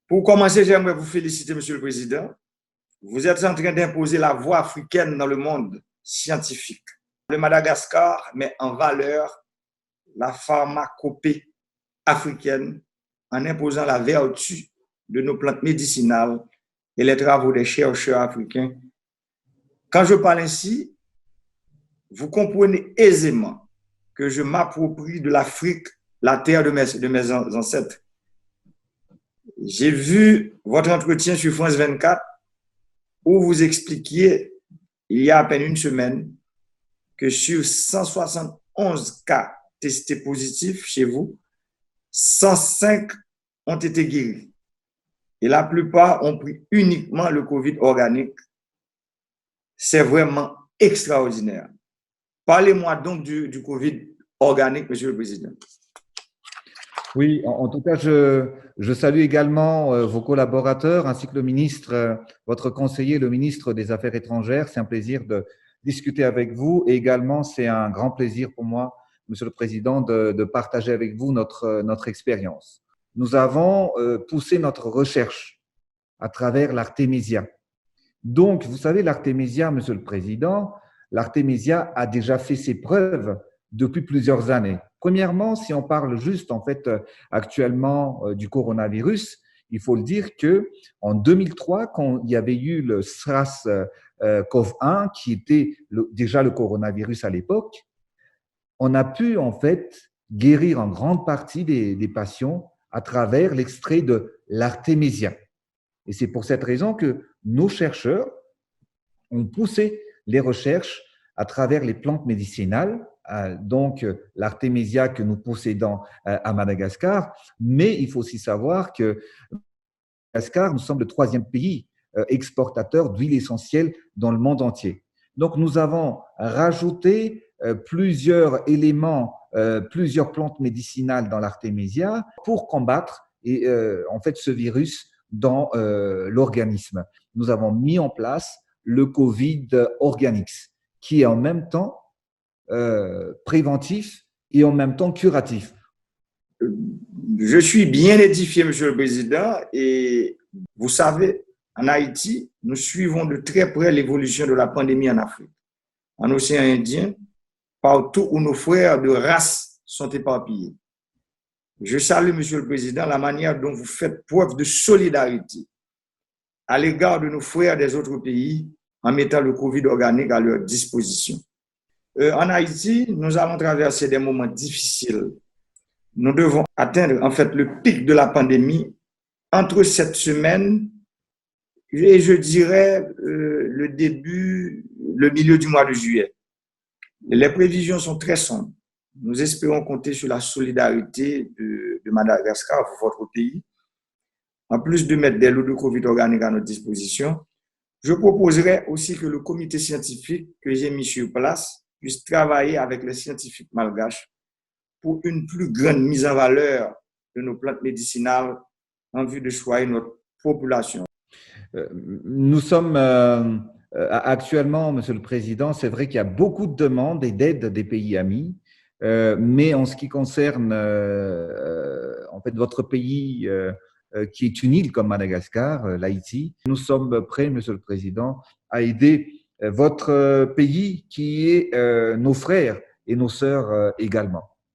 Pour commencer, j'aimerais vous féliciter, Monsieur le Président. Vous êtes en train d'imposer la voie africaine dans le monde scientifique. Le Madagascar met en valeur la pharmacopée africaine en imposant la vertu de nos plantes médicinales et les travaux des chercheurs africains. Quand je parle ainsi, vous comprenez aisément que je m'approprie de l'Afrique, la terre de mes ancêtres. J'ai vu votre entretien sur France 24 où vous expliquiez, il y a à peine une semaine, que sur 171 cas testés positifs chez vous, 105 ont été guéris. Et la plupart ont pris uniquement le Covid organique. C'est vraiment extraordinaire. Parlez-moi donc du Covid organique, Monsieur le Président. Oui, en tout cas, je salue également vos collaborateurs ainsi que le ministre, votre conseiller, le ministre des Affaires étrangères. C'est un plaisir de discuter avec vous et également c'est un grand plaisir pour moi, Monsieur le Président, de partager avec vous notre expérience. Nous avons poussé notre recherche à travers l'Artemisia. Donc, vous savez, l'Artemisia, Monsieur le Président, l'Artemisia a déjà fait ses preuves depuis plusieurs années. Premièrement, si on parle juste en fait actuellement du coronavirus, il faut le dire que en 2003, quand il y avait eu le SARS-CoV-1, qui était déjà le coronavirus à l'époque, on a pu en fait guérir en grande partie des patients à travers l'extrait de l'Artemisia. Et c'est pour cette raison que nos chercheurs ont poussé les recherches à travers les plantes médicinales, donc l'Artemisia que nous possédons à Madagascar, mais il faut aussi savoir que Madagascar, nous sommes le 3e pays exportateur d'huile essentielle dans le monde entier. Donc nous avons rajouté plusieurs éléments, plusieurs plantes médicinales dans l'Artemisia pour combattre en fait ce virus dans l'organisme. Nous avons mis en place le Covid Organics, qui est en même temps préventif et en même temps curatif. Je suis bien édifié, Monsieur le Président, et vous savez, en Haïti, nous suivons de très près l'évolution de la pandémie en Afrique, en océan Indien, partout où nos frères de race sont éparpillés. Je salue, Monsieur le Président, la manière dont vous faites preuve de solidarité à l'égard de nos frères des autres pays en mettant le Covid organique à leur disposition. En Haïti, nous allons traverser des moments difficiles. Nous devons atteindre en fait le pic de la pandémie entre cette semaine et je dirais le milieu du mois de juillet. Les prévisions sont très sombres. Nous espérons compter sur la solidarité de Madagascar, votre pays. En plus de mettre des lots de Covid organique à notre disposition, je proposerai aussi que le comité scientifique que j'ai mis sur place puisse travailler avec les scientifiques malgaches pour une plus grande mise en valeur de nos plantes médicinales en vue de soigner notre population. Nous sommes actuellement, Monsieur le Président, c'est vrai qu'il y a beaucoup de demandes et d'aides des pays amis, mais en ce qui concerne en fait votre pays qui est une île comme Madagascar, l'Haïti, nous sommes prêts, Monsieur le Président, à aider votre pays qui est nos frères et nos sœurs également.